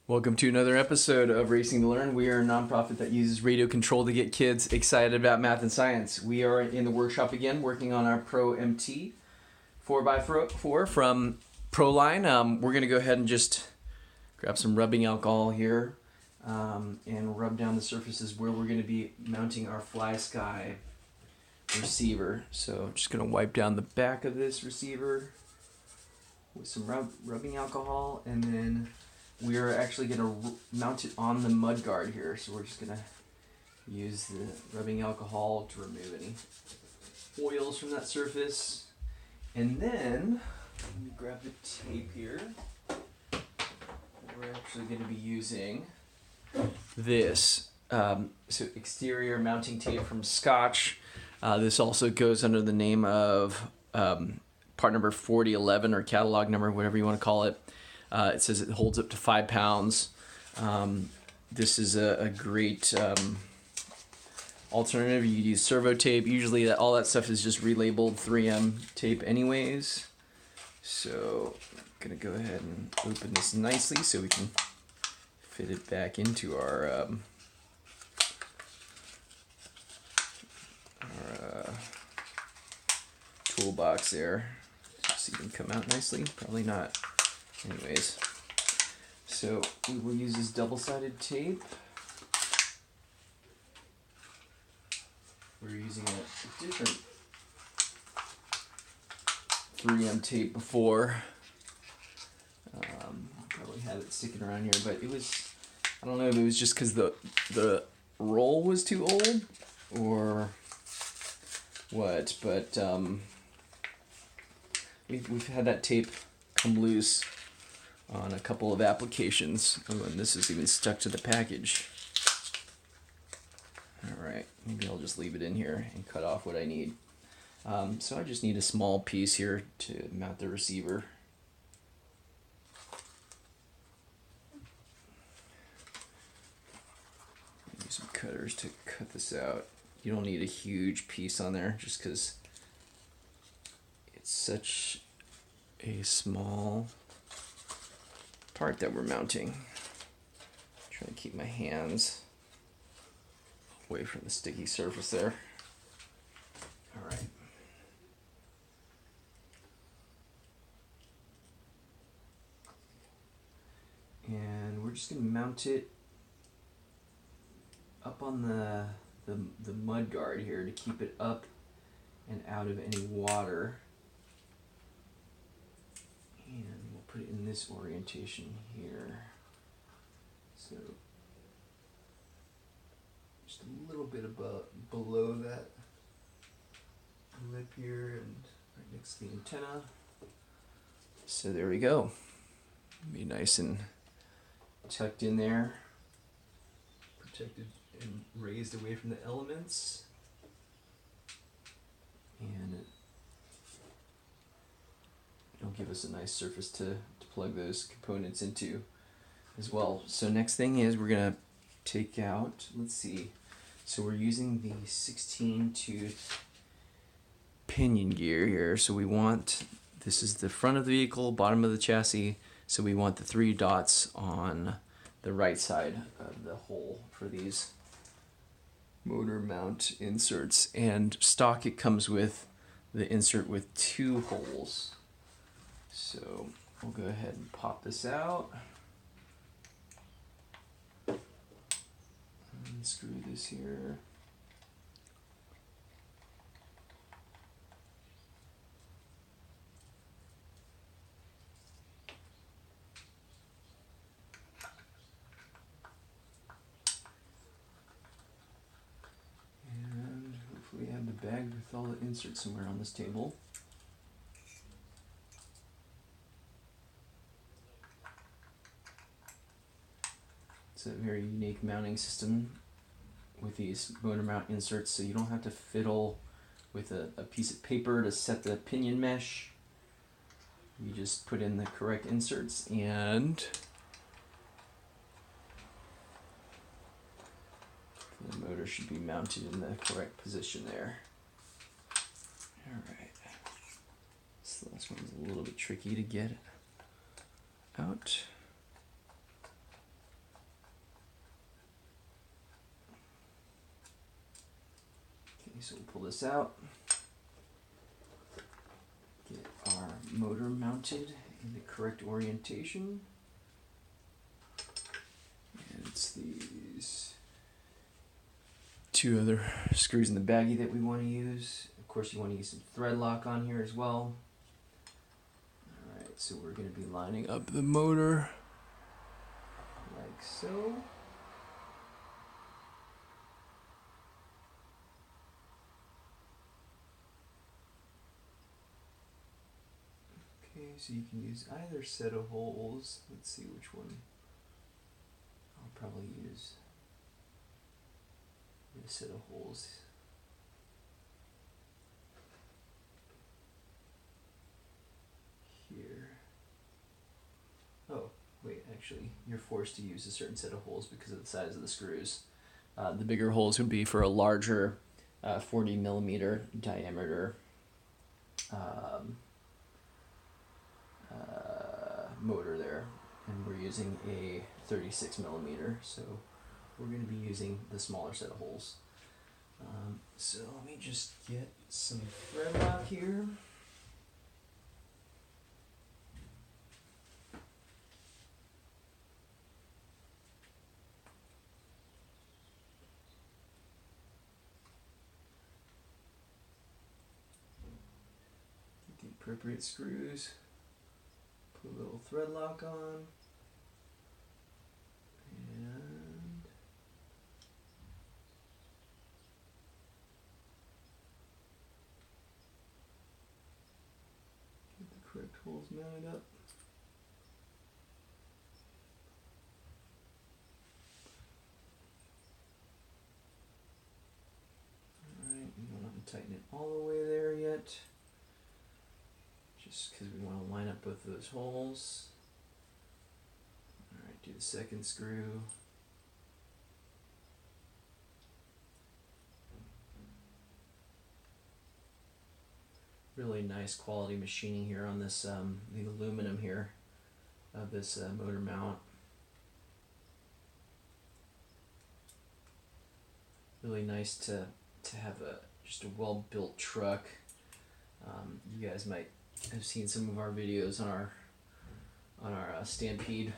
Welcome to another episode of Racing to Learn. We are a nonprofit that uses radio control to get kids excited about math and science. We are in the workshop again working on our Pro MT 4x4 from Proline. We're going to go ahead and just grab some rubbing alcohol here and rub down the surfaces where we're going to be mounting our Fly Sky receiver. So I'm just going to wipe down the back of this receiver with some rubbing alcohol, and then we are actually going to mount it on the mud guard here. So we're just going to use the rubbing alcohol to remove any oils from that surface. And then, let me grab the tape here. We're actually going to be using this. So exterior mounting tape from Scotch. This also goes under the name of part number 4011 or catalog number, whatever you want to call it. It says it holds up to 5 pounds. This is a great alternative. You use servo tape. Usually all that stuff is just relabeled 3M tape anyways. So I'm going to go ahead and open this nicely so we can fit it back into our toolbox there. See if it can come out nicely. Probably not. Anyways, so we will use this double-sided tape. We're using a different 3M tape before. Probably had it sticking around here, but it was, I don't know if it was just because the roll was too old or what, but we've had that tape come loose on a couple of applications. Oh, and this is even stuck to the package. Alright, maybe I'll just leave it in here and cut off what I need. So I just need a small piece here to mount the receiver. Use some cutters to cut this out. You don't need a huge piece on there just because it's such a small part that we're mounting. Trying to keep my hands away from the sticky surface there. Alright. And we're just going to mount it up on the mud guard here to keep it up and out of any water. And we'll put it in this orientation here. So just a little bit above, below that lip here and right next to the antenna. So there we go. Be nice and tucked in there, protected and raised away from the elements. And it'll give us a nice surface to plug those components into as well. So next thing is we're going to take out, let's see, so we're using the 16 tooth pinion gear here. So we want, this is the front of the vehicle, bottom of the chassis, so we want the 3 dots on the right side of the hole for these motor mount inserts. And stock, it comes with the insert with 2 holes. So we'll go ahead and pop this out. Unscrew this here. And hopefully I have the bag with all the inserts somewhere on this table. It's a very unique mounting system with these motor mount inserts, so you don't have to fiddle with a piece of paper to set the pinion mesh. You just put in the correct inserts and the motor should be mounted in the correct position there. Alright, this last one's a little bit tricky to get out. so we'll pull this out. Get our motor mounted in the correct orientation. And it's these two other screws in the baggie that we want to use. Of course, you want to use some thread lock on here as well. Alright, so we're going to be lining up the motor like so. Okay, so you can use either set of holes. Let's see which one. I'll probably use a set of holes. Here. Oh, wait, actually, you're forced to use a certain set of holes because of the size of the screws. The bigger holes would be for a larger 40 millimeter diameter motor there, and we're using a 36 millimeter, so we're going to be using the smaller set of holes. So let me just get some thread lock here. Get the appropriate screws. Put a little thread lock on. And get the correct holes mounted up. Alright, we don't want to tighten it all the way there yet, just because we want to line up both of those holes. Alright, do the second screw. Really nice quality machining here on this, the aluminum here of this motor mount. Really nice to have just a well-built truck. You guys might have seen some of our videos on our Stampede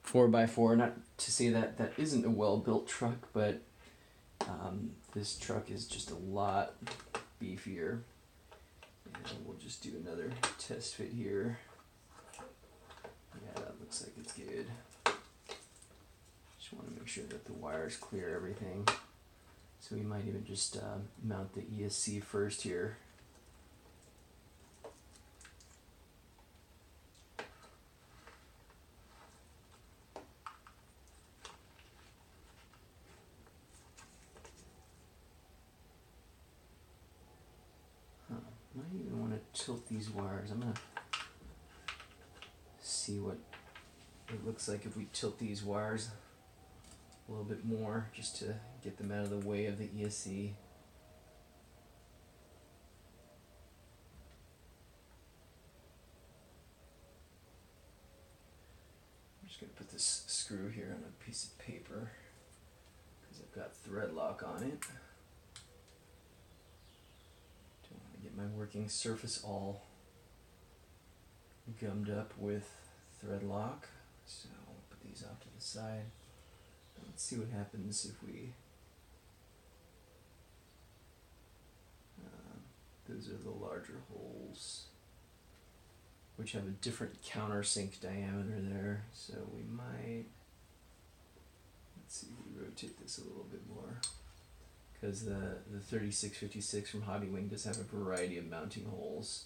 4x4. Not to say that that isn't a well-built truck, but this truck is just a lot beefier. And we'll just do another test fit here. Yeah, that looks like it's good. Just want to make sure that the wires clear everything. So we might even just mount the ESC first here. Might even want to tilt these wires. I'm going to see what it looks like if we tilt these wires a little bit more, just to get them out of the way of the ESC. I'm just going to put this screw here on a piece of paper because I've got thread lock on it. Get my working surface all gummed up with thread lock. So I'll put these off to the side. Let's see what happens if we those are the larger holes, which have a different countersink diameter there, so we might, let's see, we rotate this a little bit more, because the 3656 from Hobby Wing does have a variety of mounting holes.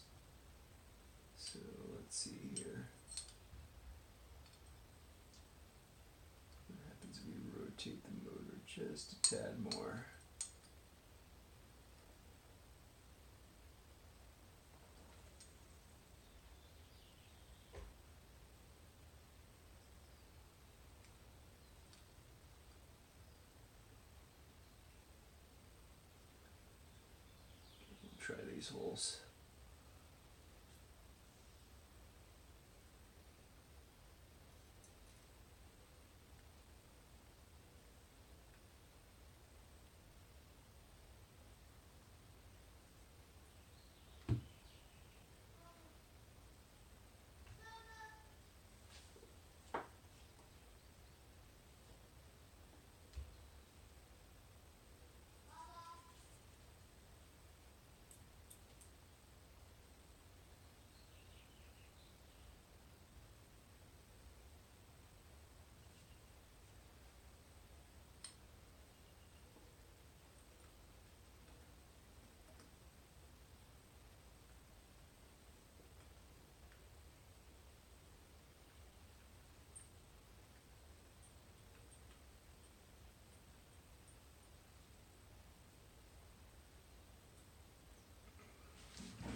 So let's see here. What happens if we rotate the motor just a tad more? Try these holes.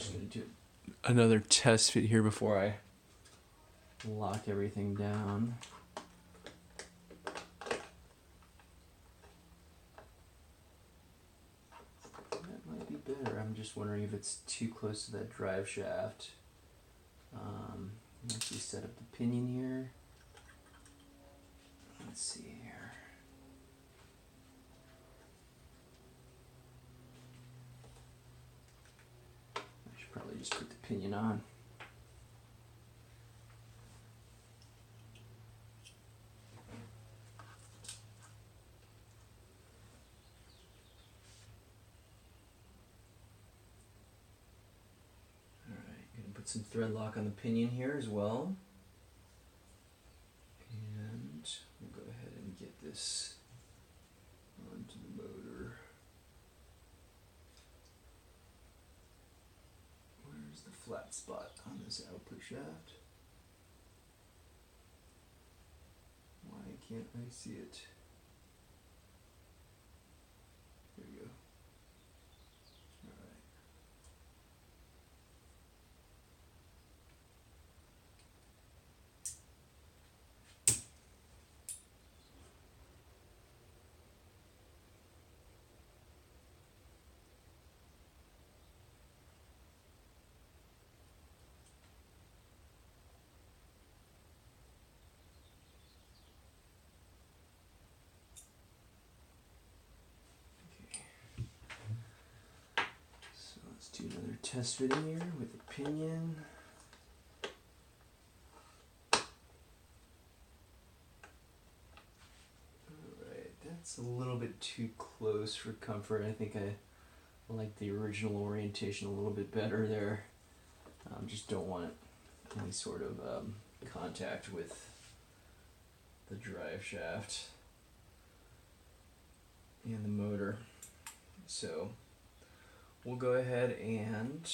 just going to do another test fit here before I lock everything down. That might be better. I'm just wondering if it's too close to that drive shaft. Let's just set up the pinion here. Let's see here. I should probably just put the pinion on. Put some thread lock on the pinion here as well. And we'll go ahead and get this onto the motor. Where's the flat spot on this output shaft? Why can't I see it? There we go. Do another test fitting here with the pinion. Alright, that's a little bit too close for comfort. I think I like the original orientation a little bit better there. Just don't want any sort of contact with the drive shaft and the motor. So we'll go ahead and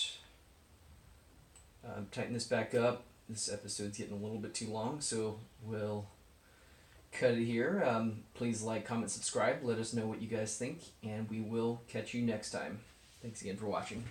tighten this back up. This episode's getting a little bit too long, so we'll cut it here. Please like, comment, subscribe. Let us know what you guys think, and we will catch you next time. Thanks again for watching.